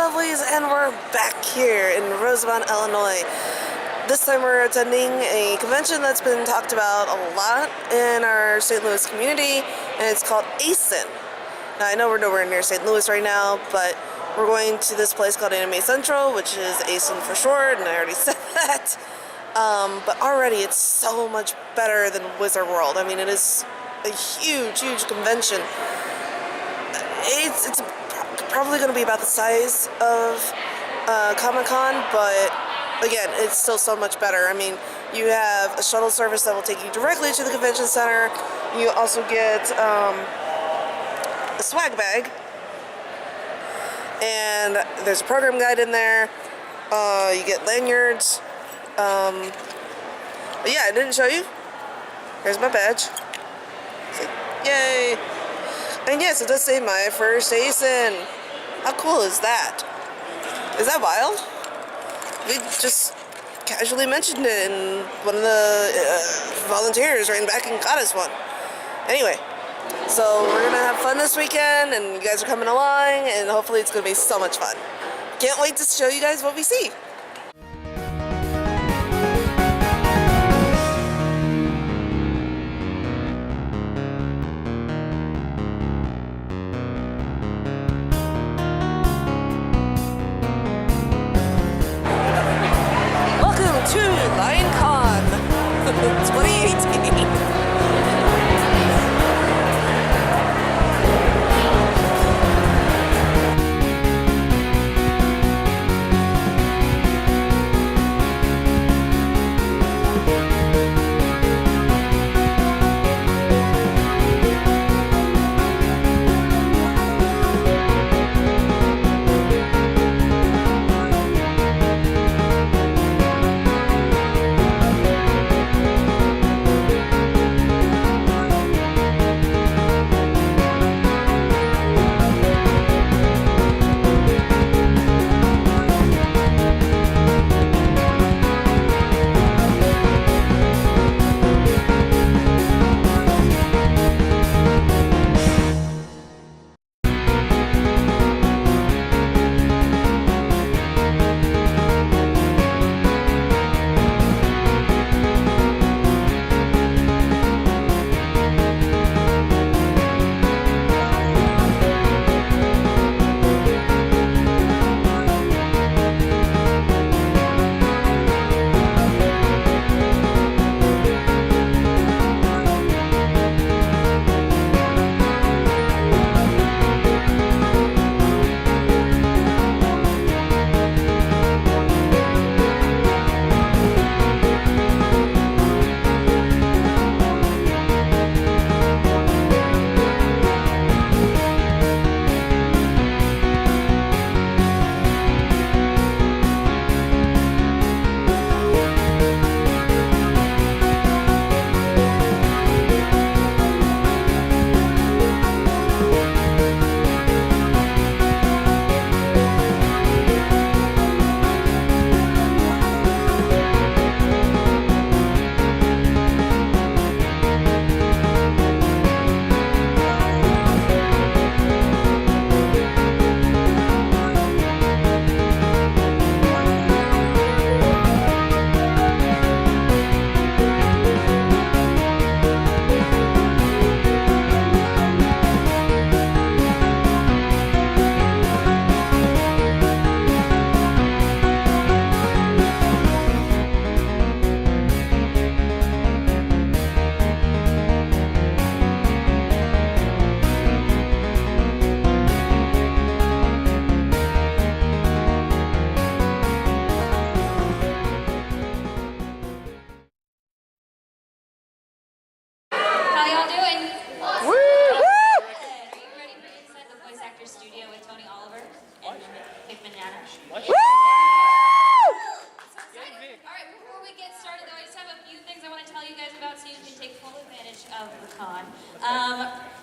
lovelies, and we're back here in Rosemont, Illinois. This time we're attending a convention that's been talked about a lot in our St. Louis community, and it's called ACen. Now, I know we're nowhere near St. Louis right now, but we're going to this place called Anime Central, which is ACen for short, and I already said that. But already it's so much better than Wizard World. I mean, it is a huge, huge convention. It's probably going to be about the size of Comic-Con, but again, it's still so much better. I mean, you have a shuttle service that will take you directly to the convention center. You also get a swag bag, and there's a program guide in there. You get lanyards. But yeah, I didn't show you. Here's my badge. Yay! And yes, it does say my first ACen. How cool is that? Is that wild? We just casually mentioned it, and one of the volunteers ran back and got us one. Anyway, so we're gonna have fun this weekend, and you guys are coming along, and hopefully it's gonna be so much fun. Can't wait to show you guys what we see. Lion Con 2018.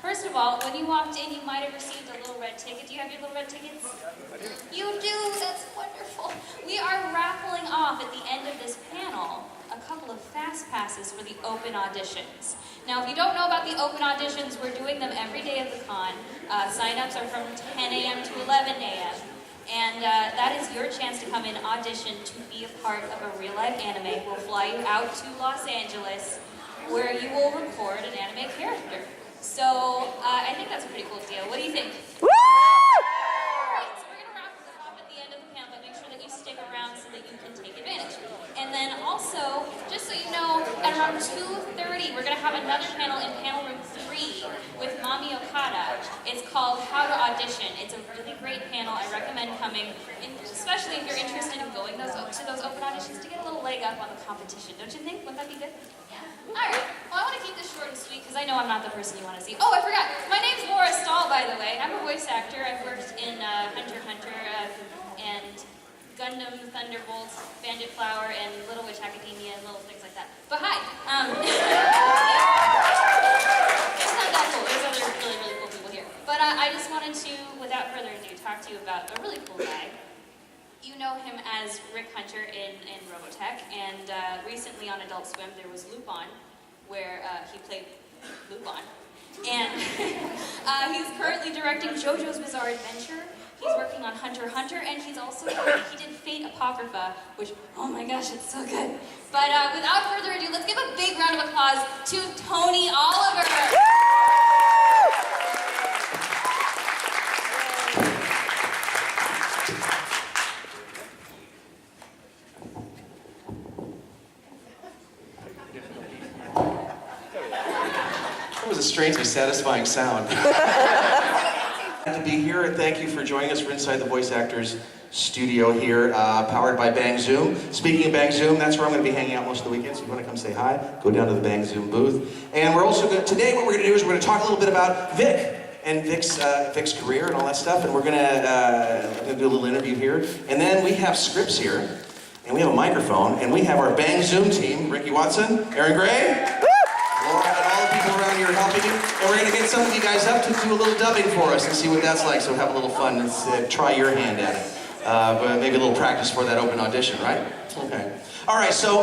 First of all, when you walked in, you might have received a little red ticket. Do you have your little red tickets? You do, that's wonderful. We are raffling off at the end of this panel a couple of fast passes for the open auditions. Now, if you don't know about the open auditions, we're doing them every day of the con. Sign-ups are from 10 a.m. to 11 a.m. And that is your chance to come in, audition to be a part of a real-life anime. We'll fly you out to Los Angeles, where you will record an anime character. So I think that's a pretty cool deal. What do you think? Woo! Alright, so we're gonna wrap this up at the end of the panel, but make sure that you stick around so that you can take advantage. And then also, just so you know, at around 2:30, we're gonna have another panel in panel room 3 with Mami Okada. It's called How to Audition. It's a really great panel. I recommend coming, especially if you're interested in going to those open auditions to get a little leg up on the competition. Don't you think? Wouldn't that be good? Alright, well I want to keep this short and sweet because I know I'm not the person you want to see. Oh, I forgot. My name's Laura Stahl, by the way. I'm a voice actor. I've worked in Hunter x Hunter and Gundam, Thunderbolts, Bandit Flower, and Little Witch Academia, and little things like that. But hi! It's not that cool. There's other really, really cool people here. But I just wanted to, without further ado, talk to you about a really cool guy. You know him as Rick Hunter in Robotech, and recently on Adult Swim there was Lupin, where he played Lupin. And he's currently directing JoJo's Bizarre Adventure. He's working on Hunter x Hunter, and he did Fate Apocrypha, which, oh my gosh, it's so good. But without further ado, let's give a big round of applause to Tony Oliver. That was a strangely satisfying sound. To be here, and thank you for joining us. We're inside the Voice Actors studio here, powered by Bang Zoom. Speaking of Bang Zoom, that's where I'm going to be hanging out most of the weekend, so if you want to come say hi, go down to the Bang Zoom booth. And we're also going today, what we're going to do is we're going to talk a little bit about Vic and Vic's career and all that stuff, and we're going to do a little interview here. And then we have scripts here, and we have a microphone, and we have our Bang Zoom team, Ricky Watson, Aaron Gray, Laura, and all the people around here helping you. And we're going to get some of you guys up to do a little dubbing for us and see what that's like. So have a little fun and try your hand at it. But maybe a little practice for that open audition, right? Okay. All right, so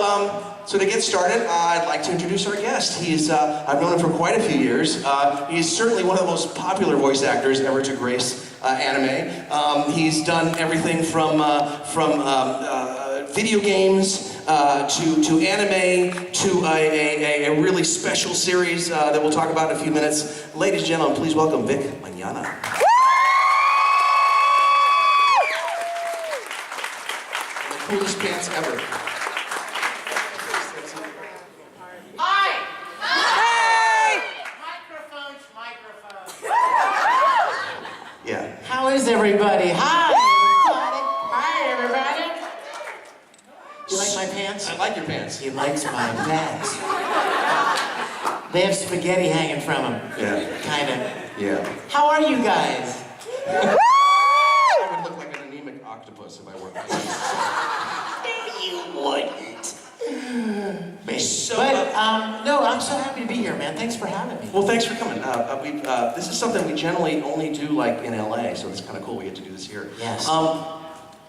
to get started, I'd like to introduce our guest. I've known him for quite a few years. He's certainly one of the most popular voice actors ever to grace anime. He's done everything from video games to anime to a really special series that we'll talk about in a few minutes. Ladies and gentlemen, please welcome Vic Mañana. The coolest pants ever. Hi! Hey! Microphones. Yeah. How is everybody? Hi, everybody. You like my pants? I like your pants. He likes my pants. They have spaghetti hanging from them. Yeah. Kinda. Yeah. How are you guys? I would look like an anemic octopus if I worked like that. You wouldn't. So, No, I'm so happy to be here, man. Thanks for having me. well, thanks for coming. This is something we generally only do like in LA, so it's kind of cool we get to do this here. Yes.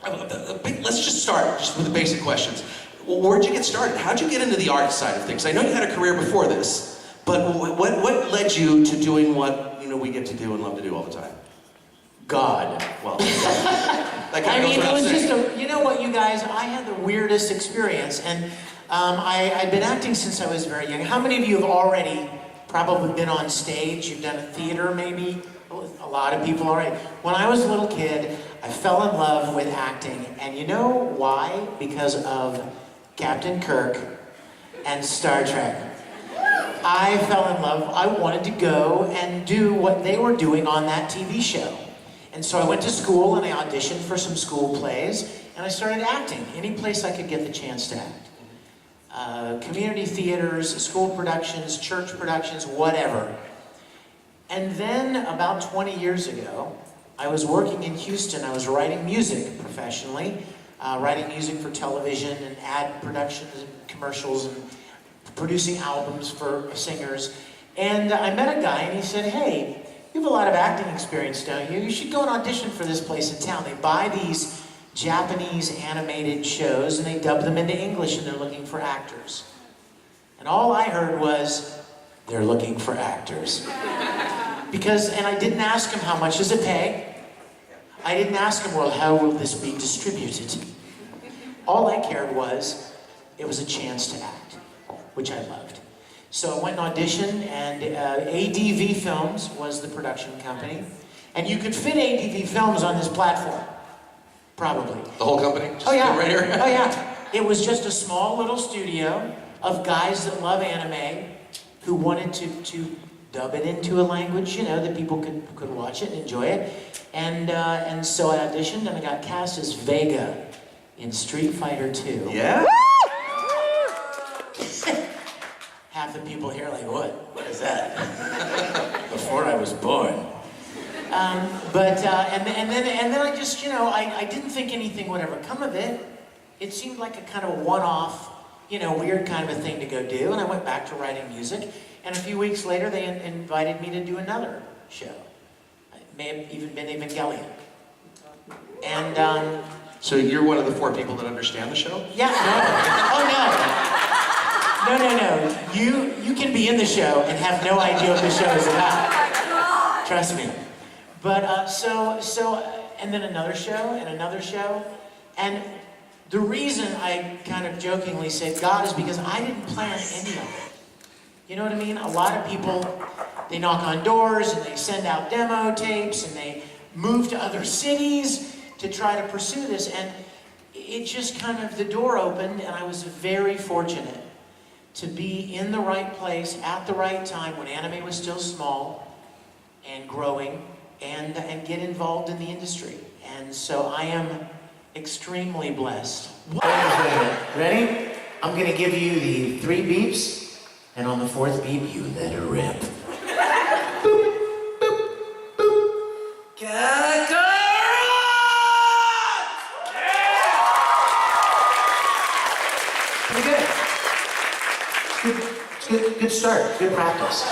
Let's just start just with the basic questions. Well, where'd you get started? How'd you get into the art side of things? I know you had a career before this, but what led you to doing what we get to do and love to do all the time? God. Well, that kind of goes it without was saying. just you know what, you guys, I had the weirdest experience, and I've been acting since I was very young. How many of you have already probably been on stage? You've done a theater, maybe? A lot of people already. When I was a little kid, I fell in love with acting, and you know why? Because of Captain Kirk and Star Trek. I fell in love. I wanted to go and do what they were doing on that TV show. And so I went to school and I auditioned for some school plays and I started acting any place I could get the chance to act. Community theaters, school productions, church productions, whatever. And then about 20 years ago, I was working in Houston. I was writing music professionally, writing music for television and ad productions and commercials and producing albums for singers. And I met a guy and he said, hey, you have a lot of acting experience, don't you? You should go and audition for this place in town. They buy these Japanese animated shows and they dub them into English and they're looking for actors. And all I heard was, they're looking for actors. And I didn't ask him how much does it pay. I didn't ask him, well, how will this be distributed? All I cared was, it was a chance to act, which I loved. So I went and auditioned, and ADV Films was the production company. And you could fit ADV Films on this platform, probably. The whole company? Just Oh yeah, right here? oh yeah. It was just a small little studio of guys that love anime who wanted to dub it into a language, you know, that people could watch it and enjoy it. And so I auditioned and I got cast as Vega in Street Fighter 2. Yeah? Half the people here are like, what is that? Before I was born. And then I just, you know, I didn't think anything would ever come of it. It seemed like a kind of a one-off, you know, weird kind of a thing to go do. And I went back to writing music. And a few weeks later, they invited me to do another show. It may have even been Evangelion. And, So you're one of the 4 people that understand the show? yeah, no. No. You can be in the show and have no idea what the show is about. Trust me. But, and then another show, and another show. And the reason I kind of jokingly said God is because I didn't plan any of it. You know what I mean? A lot of people, they knock on doors and they send out demo tapes and they move to other cities to try to pursue this. And it just kind of, the door opened, and I was very fortunate to be in the right place at the right time when anime was still small and growing, and get involved in the industry. And so I am extremely blessed. Ready? I'm gonna give you the 3 beeps, and on the 4th beep, you let her rip. Boop, boop, boop. Kakarot! Pretty good. Good start. Good practice.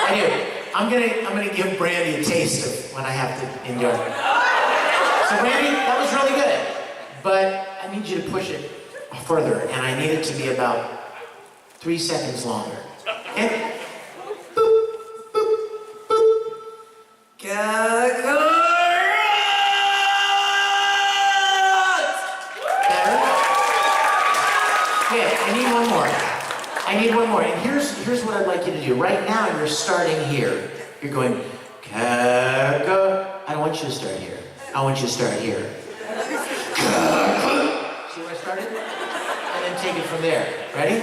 Anyway, I'm gonna give Brandy a taste of what I have to endure. So Brandy, that was really good, but I need you to push it further, and I need it to be about 3 seconds longer. Okay? Boop, boop, boop. Kakarot! Better? Okay, I need one more. And here's what I'd like you to do. Right now, you're starting here. You're going, Kaka. I don't want you to start here. I want you to start here. Kaka. See where I started? And then take it from there. Ready?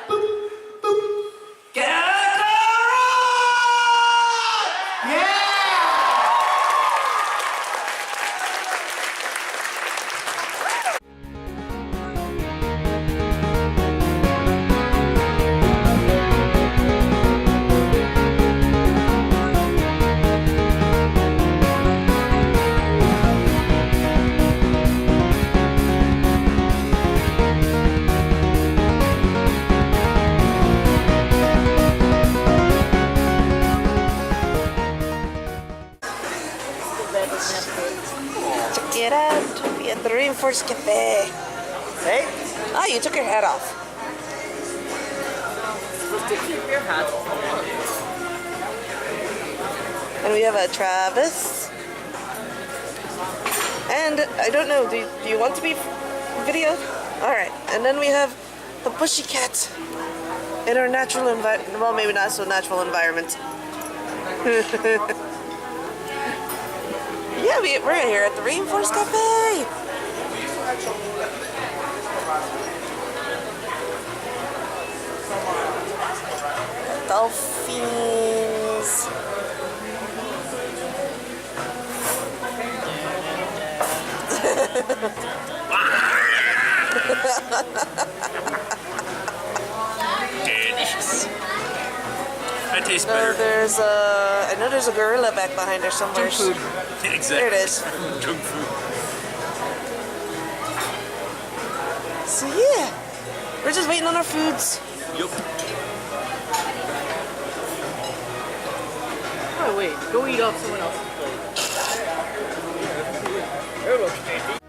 Boop, boop, boop. Kaka. Yeah! Check it out. We at the Reinforced Cafe. Hey, Oh, you took your hat off. supposed to keep your hat on. And we have a Travis. And I don't know, do you want to be videoed? Alright, and then we have the Pussycat in our natural environment. Well, maybe not so natural environment. Yeah, we're here at the Rainforest Cafe. Dolphins. Delicious. That tastes No, better. I know there's a gorilla back behind there somewhere. Junk food. Exactly. There it is. Junk food. So yeah, we're just waiting on our foods. Yup. Oh wait, go eat off someone else's plate.